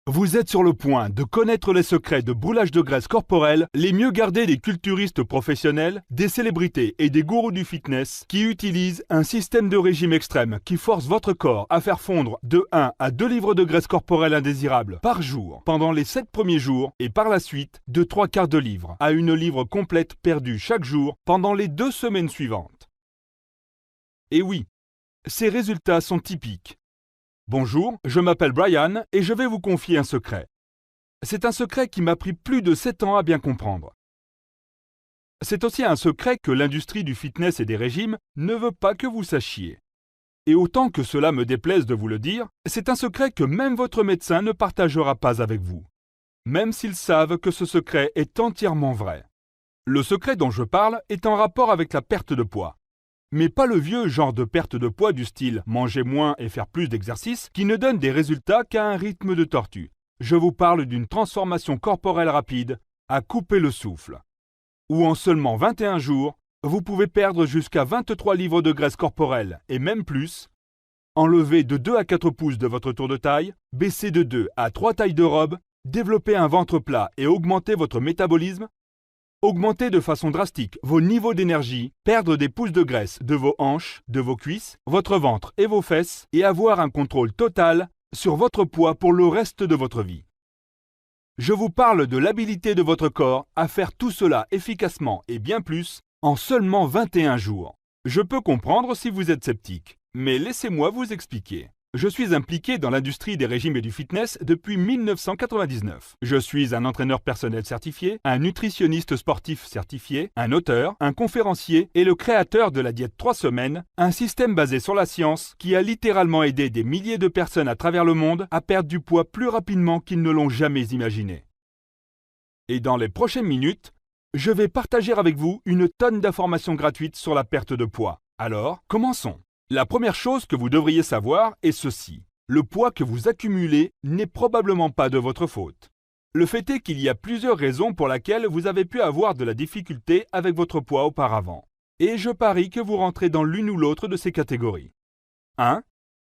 Vous êtes sur le point de connaître les secrets de brûlage de graisse corporelle les mieux gardés des culturistes professionnels, des célébrités et des gourous du fitness qui utilisent un système de régime extrême qui force votre corps à faire fondre de 1 à 2 livres de graisse corporelle indésirable par jour pendant les 7 premiers jours et par la suite de 3/4 de livre à 1 livre complète perdue chaque jour pendant les 2 semaines suivantes. Et oui, ces résultats sont typiques. Bonjour, je m'appelle Brian et je vais vous confier un secret. C'est un secret qui m'a pris plus de 7 ans à bien comprendre. C'est aussi un secret que l'industrie du fitness et des régimes ne veut pas que vous sachiez. Et autant que cela me déplaise de vous le dire, c'est un secret que même votre médecin ne partagera pas avec vous, même s'ils savent que ce secret est entièrement vrai. Le secret dont je parle est en rapport avec la perte de poids. Mais pas le vieux genre de perte de poids du style manger moins et faire plus d'exercices qui ne donne des résultats qu'à un rythme de tortue. Je vous parle d'une transformation corporelle rapide à couper le souffle. Où en seulement 21 jours, vous pouvez perdre jusqu'à 23 livres de graisse corporelle et même plus, enlever de 2 à 4 pouces de votre tour de taille, baisser de 2 à 3 tailles de robe, développer un ventre plat et augmenter votre métabolisme, augmenter de façon drastique vos niveaux d'énergie, perdre des pouces de graisse de vos hanches, de vos cuisses, votre ventre et vos fesses et avoir un contrôle total sur votre poids pour le reste de votre vie. Je vous parle de l'habilité de votre corps à faire tout cela efficacement et bien plus en seulement 21 jours. Je peux comprendre si vous êtes sceptique, mais laissez-moi vous expliquer. Je suis impliqué dans l'industrie des régimes et du fitness depuis 1999. Je suis un entraîneur personnel certifié, un nutritionniste sportif certifié, un auteur, un conférencier et le créateur de la diète 3 semaines, un système basé sur la science qui a littéralement aidé des milliers de personnes à travers le monde à perdre du poids plus rapidement qu'ils ne l'ont jamais imaginé. Et dans les prochaines minutes, je vais partager avec vous une tonne d'informations gratuites sur la perte de poids. Alors, commençons. La première chose que vous devriez savoir est ceci. Le poids que vous accumulez n'est probablement pas de votre faute. Le fait est qu'il y a plusieurs raisons pour lesquelles vous avez pu avoir de la difficulté avec votre poids auparavant. Et je parie que vous rentrez dans l'une ou l'autre de ces catégories. 1.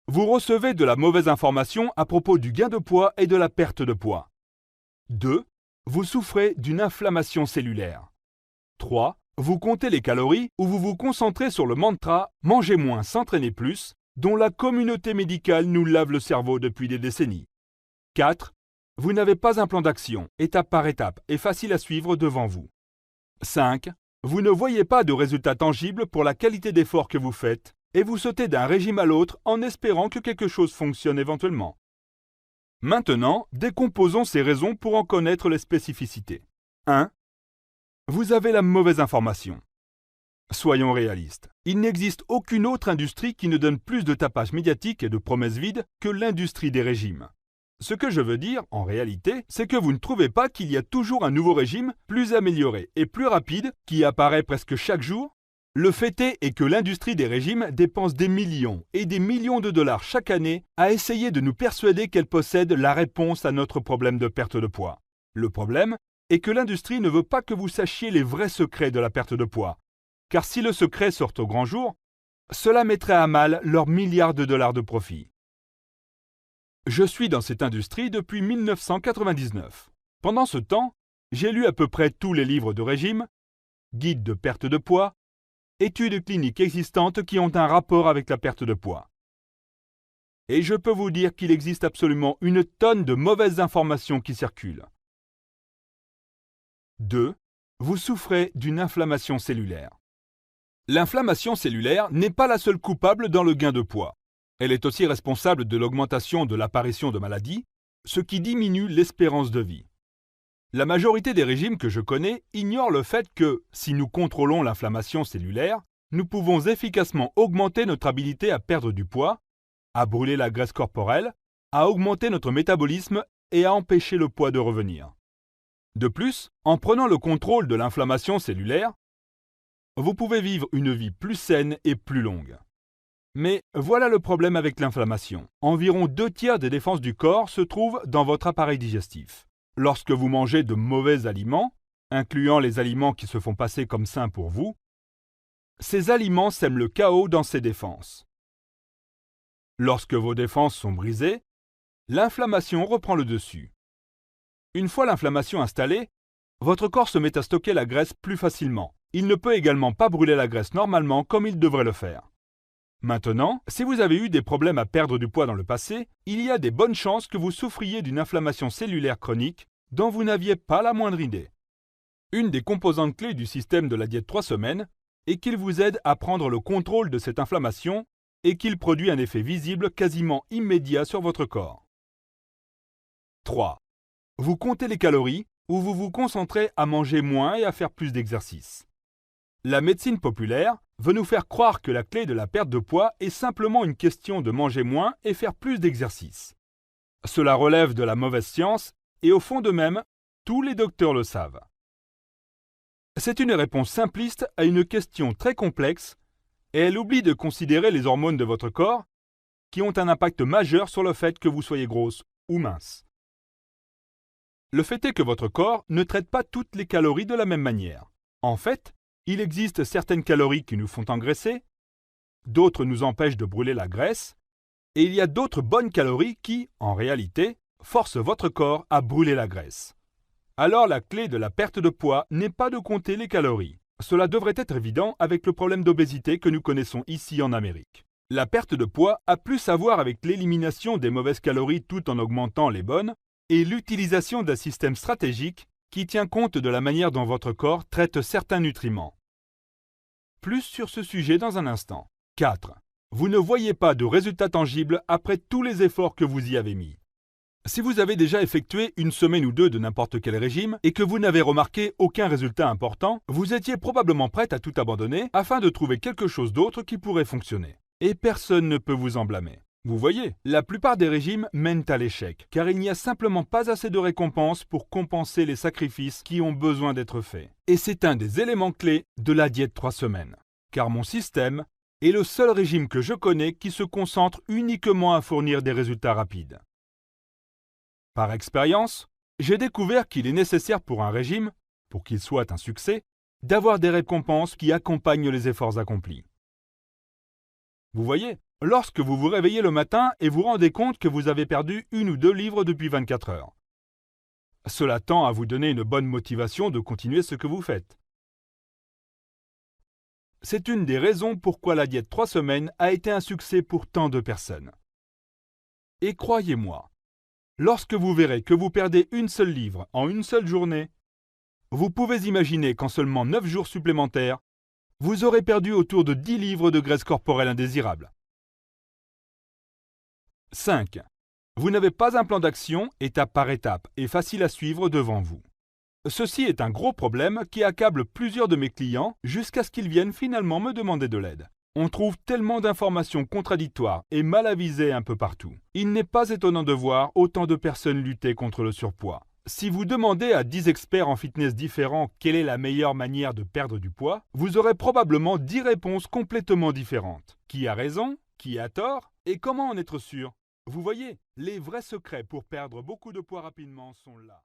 Vous recevez de la mauvaise information à propos du gain de poids et de la perte de poids. 2. Vous souffrez d'une inflammation cellulaire. 3. Vous comptez les calories ou vous vous concentrez sur le mantra « Mangez moins, s'entraîner plus » dont la communauté médicale nous lave le cerveau depuis des décennies. 4. Vous n'avez pas un plan d'action, étape par étape et facile à suivre devant vous. 5. Vous ne voyez pas de résultats tangibles pour la qualité d'effort que vous faites et vous sautez d'un régime à l'autre en espérant que quelque chose fonctionne éventuellement. Maintenant, décomposons ces raisons pour en connaître les spécificités. 1. Vous avez la mauvaise information. Soyons réalistes. Il n'existe aucune autre industrie qui ne donne plus de tapage médiatique et de promesses vides que l'industrie des régimes. Ce que je veux dire, en réalité, c'est que vous ne trouvez pas qu'il y a toujours un nouveau régime plus amélioré et plus rapide qui apparaît presque chaque jour? Le fait est que l'industrie des régimes dépense des millions et des millions de dollars chaque année à essayer de nous persuader qu'elle possède la réponse à notre problème de perte de poids. Le problème est que l'industrie ne veut pas que vous sachiez les vrais secrets de la perte de poids. Car si le secret sort au grand jour, cela mettrait à mal leurs milliards de dollars de profit. Je suis dans cette industrie depuis 1999. Pendant ce temps, j'ai lu à peu près tous les livres de régime, guides de perte de poids, études cliniques existantes qui ont un rapport avec la perte de poids. Et je peux vous dire qu'il existe absolument une tonne de mauvaises informations qui circulent. 2. Vous souffrez d'une inflammation cellulaire. L'inflammation cellulaire n'est pas la seule coupable dans le gain de poids. Elle est aussi responsable de l'augmentation de l'apparition de maladies, ce qui diminue l'espérance de vie. La majorité des régimes que je connais ignorent le fait que, si nous contrôlons l'inflammation cellulaire, nous pouvons efficacement augmenter notre habilité à perdre du poids, à brûler la graisse corporelle, à augmenter notre métabolisme et à empêcher le poids de revenir. De plus, en prenant le contrôle de l'inflammation cellulaire, vous pouvez vivre une vie plus saine et plus longue. Mais voilà le problème avec l'inflammation. Environ 2/3 des défenses du corps se trouvent dans votre appareil digestif. Lorsque vous mangez de mauvais aliments, incluant les aliments qui se font passer comme sains pour vous, ces aliments sèment le chaos dans ces défenses. Lorsque vos défenses sont brisées, l'inflammation reprend le dessus. Une fois l'inflammation installée, votre corps se met à stocker la graisse plus facilement. Il ne peut également pas brûler la graisse normalement comme il devrait le faire. Maintenant, si vous avez eu des problèmes à perdre du poids dans le passé, il y a des bonnes chances que vous souffriez d'une inflammation cellulaire chronique dont vous n'aviez pas la moindre idée. Une des composantes clés du système de la diète 3 semaines est qu'il vous aide à prendre le contrôle de cette inflammation et qu'il produit un effet visible quasiment immédiat sur votre corps. 3. Vous comptez les calories ou vous vous concentrez à manger moins et à faire plus d'exercice. La médecine populaire veut nous faire croire que la clé de la perte de poids est simplement une question de manger moins et faire plus d'exercice. Cela relève de la mauvaise science et au fond d'eux-mêmes, tous les docteurs le savent. C'est une réponse simpliste à une question très complexe et elle oublie de considérer les hormones de votre corps qui ont un impact majeur sur le fait que vous soyez grosse ou mince. Le fait est que votre corps ne traite pas toutes les calories de la même manière. En fait, il existe certaines calories qui nous font engraisser, d'autres nous empêchent de brûler la graisse, et il y a d'autres bonnes calories qui, en réalité, forcent votre corps à brûler la graisse. Alors la clé de la perte de poids n'est pas de compter les calories. Cela devrait être évident avec le problème d'obésité que nous connaissons ici en Amérique. La perte de poids a plus à voir avec l'élimination des mauvaises calories tout en augmentant les bonnes, et l'utilisation d'un système stratégique qui tient compte de la manière dont votre corps traite certains nutriments. Plus sur ce sujet dans un instant. 4. Vous ne voyez pas de résultats tangibles après tous les efforts que vous y avez mis. Si vous avez déjà effectué une semaine ou deux de n'importe quel régime et que vous n'avez remarqué aucun résultat important, vous étiez probablement prête à tout abandonner afin de trouver quelque chose d'autre qui pourrait fonctionner. Et personne ne peut vous en blâmer. Vous voyez, la plupart des régimes mènent à l'échec, car il n'y a simplement pas assez de récompenses pour compenser les sacrifices qui ont besoin d'être faits. Et c'est un des éléments clés de la diète 3 semaines. Car mon système est le seul régime que je connais qui se concentre uniquement à fournir des résultats rapides. Par expérience, j'ai découvert qu'il est nécessaire pour un régime, pour qu'il soit un succès, d'avoir des récompenses qui accompagnent les efforts accomplis. Vous voyez, lorsque vous vous réveillez le matin et vous rendez compte que vous avez perdu 1 ou 2 livres depuis 24 heures. Cela tend à vous donner une bonne motivation de continuer ce que vous faites. C'est une des raisons pourquoi la diète 3 semaines a été un succès pour tant de personnes. Et croyez-moi, lorsque vous verrez que vous perdez 1 seule livre en 1 seule journée, vous pouvez imaginer qu'en seulement 9 jours supplémentaires, vous aurez perdu autour de 10 livres de graisse corporelle indésirable. 5. Vous n'avez pas un plan d'action étape par étape et facile à suivre devant vous. Ceci est un gros problème qui accable plusieurs de mes clients jusqu'à ce qu'ils viennent finalement me demander de l'aide. On trouve tellement d'informations contradictoires et mal avisées un peu partout. Il n'est pas étonnant de voir autant de personnes lutter contre le surpoids. Si vous demandez à 10 experts en fitness différents quelle est la meilleure manière de perdre du poids, vous aurez probablement 10 réponses complètement différentes. Qui a raison? Qui a tort? Et comment en être sûr? Vous voyez, les vrais secrets pour perdre beaucoup de poids rapidement sont là.